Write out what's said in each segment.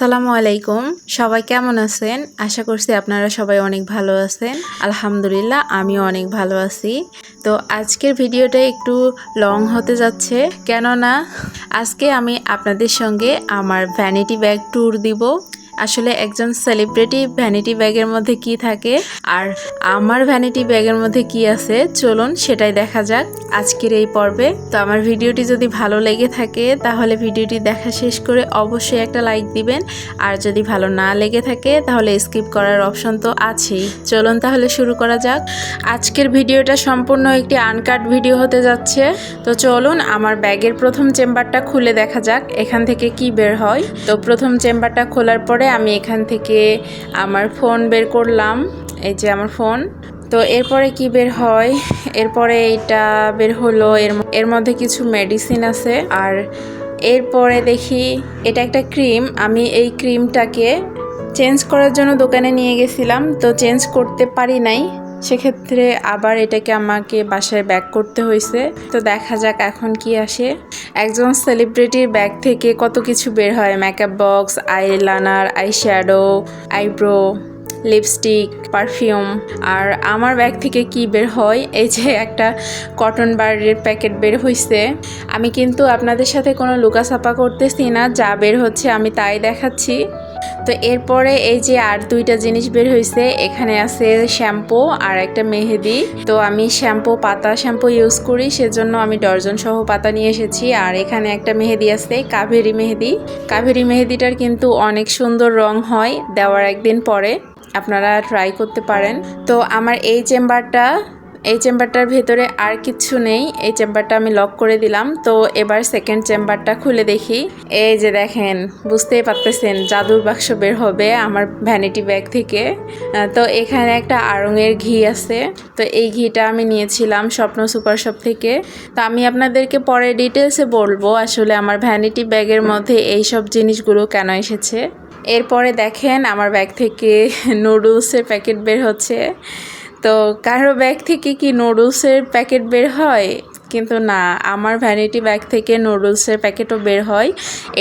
আসসালামু আলাইকুম। সবাই কেমন আছেন? আশা করছি আপনারা সবাই অনেক ভালো আছেন। আলহামদুলিল্লাহ আমিও অনেক ভালো আছি। তো আজকের ভিডিওটা একটু লং হতে যাচ্ছে, কেননা আজকে আমি আপনাদের সঙ্গে আমার ভ্যানিটি ব্যাগ ট্যুর দিব। আসলে একজন সেলিব্রিটি ভ্যানিটি ব্যাগের মধ্যে কি থাকে আর আমার ভ্যানিটি ব্যাগের মধ্যে কি আছে, চলুন সেটাই দেখা যাক আজকের এই পর্বে। তো আমার ভিডিওটি যদি ভালো লেগে থাকে তাহলে ভিডিওটি দেখা শেষ করে অবশ্যই একটা লাইক দিবেন, আর যদি ভালো না লেগে থাকে তাহলে স্কিপ করার অপশন তো আছেই। চলুন তাহলে শুরু করা যাক। আজকের ভিডিওটা সম্পূর্ণ একটি আনকাট ভিডিও হতে যাচ্ছে। তো চলুন আমার ব্যাগের প্রথম চেম্বারটা খুলে দেখা যাক এখান থেকে কি বের হয়। তো প্রথম চেম্বারটা খোলার পরে আমি এখান থেকে আমার ফোন বের করলাম, এই যে আমার ফোন। তো এরপরে কি বের হয়, এরপরে এটা বের হলো, এর মধ্যে কিছু মেডিসিন আছে। আর এরপরে দেখি এটা একটা ক্রিম। আমি এই ক্রিমটাকে চেঞ্জ করার জন্য দোকানে নিয়ে গেছিলাম, তো চেঞ্জ করতে পারি নাই, সেক্ষেত্রে আবার এটাকে আমাকে বাসায় ব্যাক করতে হয়েছে। তো দেখা যাক এখন কি আসে। একজন সেলিব্রিটির ব্যাগ থেকে কত কিছু বের হয়, makeup box, eyeliner, eyeshadow, eyebrow, lipstick, perfume. আর আমার ব্যাগ থেকে কি বের হয়, এই যে একটা কটন বারের প্যাকেট বের হয়েছে। আমি কিন্তু আপনাদের সাথে কোনো লুকাছাপা করতেছি না, যা বের হচ্ছে আমি তাই দেখাচ্ছি। তো এরপরে এই যে আর দুইটা জিনিস বের হয়েছে, এখানে আছে শ্যাম্পু আর একটা মেহেদি। তো আমি পাতা শ্যাম্পু ইউজ করি, সেজন্য আমি ডর্জন সহ পাতা নিয়ে এসেছি। আর এখানে একটা মেহেদি আছে, কাভেরি মেহেদি। কাভেরি মেহেদিটার কিন্তু অনেক সুন্দর রং হয়, দেওয়ার একদিন পরে আপনারা ট্রাই করতে পারেন। তো আমার এই চেম্বারটার ভেতরে আর কিচ্ছু নেই, এই চেম্বারটা আমি লক করে দিলাম। তো এবার সেকেন্ড চেম্বারটা খুলে দেখি। এই যে দেখেন, বুঝতেই পারতেছেন জাদুর বাক্স বের হবে আমার ভ্যানিটি ব্যাগ থেকে। তো এখানে একটা আড়ঙের ঘি আছে, তো এই ঘিটা আমি নিয়েছিলাম স্বপ্ন সুপার শপ থেকে। তো আমি আপনাদেরকে পরে ডিটেলসে বলবো আসলে আমার ভ্যানিটি ব্যাগের মধ্যে এই সব জিনিসগুলো কেন এসেছে। এরপরে দেখেন আমার ব্যাগ থেকে নুডলসের প্যাকেট বের হচ্ছে। তো কারো ব্যাগ থেকে কি নুডলসের প্যাকেট বের হয়? কিন্তু না, আমার ভ্যানিটি ব্যাগ থেকে নুডলসের প্যাকেটও বের হয়,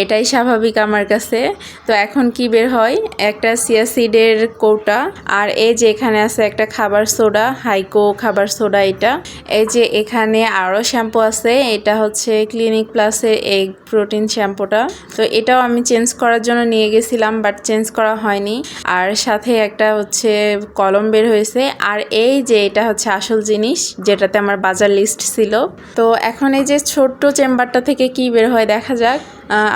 এটাই স্বাভাবিক আমার কাছে। তো এখন কি বের হয়, একটা চিয়া সিডের কৌটা। আর এই যে এখানে আছে একটা খাবার সোডা, হাইকো খাবার সোডা এটা। এই যে এখানে আরও শ্যাম্পু আছে, এটা হচ্ছে ক্লিনিক প্লাসের এগ প্রোটিন শ্যাম্পুটা। তো এটাও আমি চেঞ্জ করার জন্য নিয়ে গেছিলাম, বাট চেঞ্জ করা হয়নি। আর সাথে একটা হচ্ছে কলম বের হয়েছে। আর এই যে এটা হচ্ছে আসল জিনিস, যেটাতে আমার বাজার লিস্ট ছিল। তো এখন এই যে ছোট্ট চেম্বারটা থেকে কি বের হয় দেখা যাক।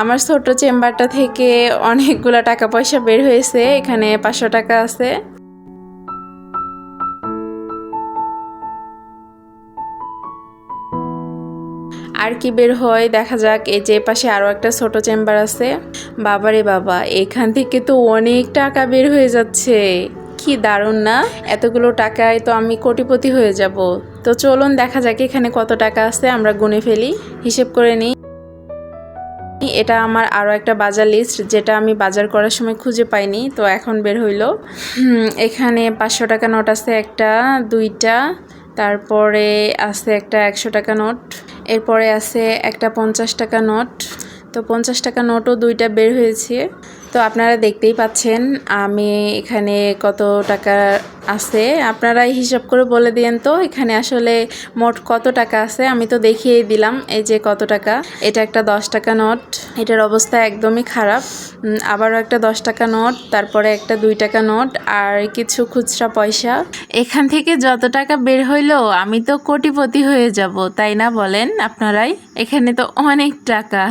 আমার ছোট্ট চেম্বারটা থেকে অনেকগুলো টাকা পয়সা বের হয়েছে, এখানে 500 টাকা আছে। আর কি বের হয় দেখা যাক। এই যে পাশে আরও একটা ছোট চেম্বার আছে। বাবারে বাবা, এখান থেকে তো অনেক টাকা বের হয়ে যাচ্ছে, কি দারুণ না! এতগুলো টাকায় তো আমি কোটিপতি হয়ে যাব। তো চলুন দেখা যাক এখানে কত টাকা আছে, আমরা গুনে ফেলি, হিসেব করে নিই। এটা আমার আরও একটা বাজার লিস্ট, যেটা আমি বাজার করার সময় খুঁজে পাইনি, তো এখন বের হইলো। এখানে 500 টাকা নোট আছে একটা, দুইটা, তারপরে আছে একটা 100 টাকা নোট, এরপরে আছে একটা 50 টাকা নোট। তো 50 টাকা নোটও দুইটা বের হয়েছে। তো আপনারা দেখতেই পাচ্ছেন আমি এখানে কত টাকা আছে, আপনারাই হিসাব করে বলে দিন তো এখানে আসলে মোট কত টাকা আছে। আমি তো দেখিয়ে দিলাম এই যে কত টাকা। এটা একটা 10 টাকা নোট, এটার অবস্থা একদমই খারাপ। আবারও একটা 10 টাকা নোট, তারপরে একটা 2 টাকা নোট, আর কিছু খুচরা পয়সা। এখান থেকে যত টাকা বের হইলো আমি তো কোটিপতি হয়ে যাব, তাই না বলেন আপনারাই? এখানে তো অনেক টাকা।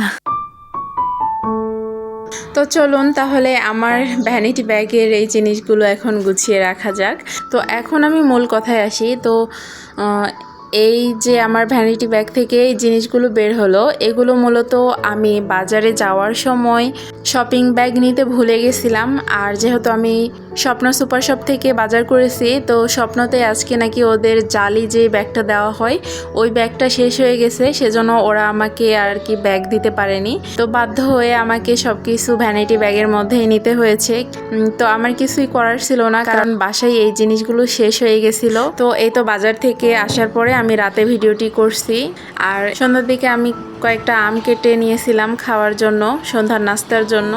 তো চলুন তাহলে আমার ভ্যানিটি ব্যাগের এই জিনিসগুলো এখন গুছিয়ে রাখা যাক। তো এখন আমি মূল কথায় আসি। তো এই যে আমার ভ্যানিটি ব্যাগ থেকে এই জিনিসগুলো বের হলো, এগুলো মূলত আমি বাজারে যাওয়ার সময় শপিং ব্যাগ নিতে ভুলে গেছিলাম। আর যেহেতু আমি স্বপ্ন সুপার শপ থেকে বাজার করেছি, তো স্বপ্নতে আজকে নাকি ওদের জালি যে ব্যাগটা দেওয়া হয় ওই ব্যাগটা শেষ হয়ে গেছে, সেজন্য ওরা আমাকে আর কি ব্যাগ দিতে পারেনি। তো বাধ্য হয়ে আমাকে সব কিছু ভ্যানিটি ব্যাগের মধ্যেই নিতে হয়েছে। তো আমার কিছুই করার ছিল না, কারণ বাসায় এই জিনিসগুলো শেষ হয়ে গেছিলো। তো এই তো বাজার থেকে আসার পরে আমি রাতে ভিডিওটি করছি। আর সন্ধ্যার দিকে আমি কয়েকটা আম কেটে নিয়েছিলাম খাওয়ার জন্য, সন্ধ্যার নাস্তার জন্য।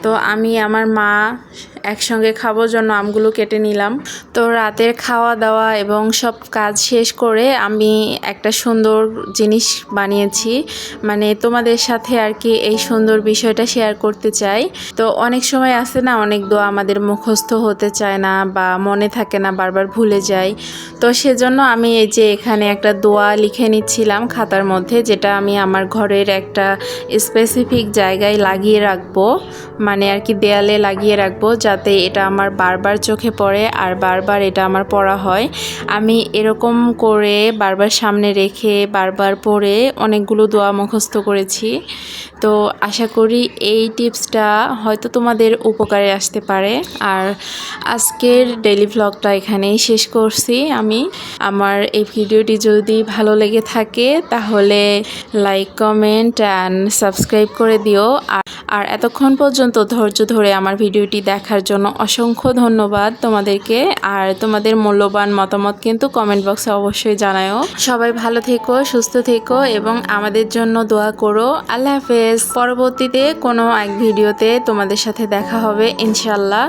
তো আমি আমার মা একসঙ্গে খাবার জন্য আমগুলো কেটে নিলাম। তো রাতের খাওয়া দাওয়া এবং সব কাজ শেষ করে আমি একটা সুন্দর জিনিস বানিয়েছি, মানে তোমাদের সাথে আর কি এই সুন্দর বিষয়টা শেয়ার করতে চাই। তো অনেক সময় আছে না, অনেক দোয়া আমাদের মুখস্থ হতে চায় না বা মনে থাকে না, বারবার ভুলে যাই। তো সেজন্য আমি এই যে এখানে একটা দোয়া লিখে নিচ্ছিলাম খাতার মধ্যে, যেটা আমি আমার ঘরের একটা স্পেসিফিক জায়গায় লাগিয়ে রাখবো, মানে আর কি দেয়ালে লাগিয়ে রাখবো, যাতে এটা আমার বারবার চোখে পড়ে আর বারবার এটা আমার পড়া হয়। আমি এরকম করে বারবার সামনে রেখে বারবার পড়ে অনেকগুলো দোয়া মুখস্থ করেছি। তো আশা করি এই টিপসটা হয়তো তোমাদের উপকারে আসতে পারে। আর আজকের ডেইলি ভ্লগটা এখানেই শেষ করছি আমি। আমার এই ভিডিওটি যদি ভালো লেগে থাকে তাহলে লাইক, কমেন্ট অ্যান্ড সাবস্ক্রাইব করে দিও। আর এতক্ষণ পর্যন্ত ধৈর্য ধরে আমার ভিডিওটি দেখার জন্য অসংখ্য ধন্যবাদ তোমাদেরকে। আর তোমাদের মূল্যবান মতামত কিন্তু কমেন্ট বক্সে অবশ্যই জানাও। সবাই ভালো থেকো, সুস্থ থেকো এবং আমাদের জন্য দোয়া করো। আল্লাহ হাফেজ। পরবর্তীতে কোনো এক ভিডিওতে তোমাদের সাথে দেখা হবে ইনশাল্লাহ।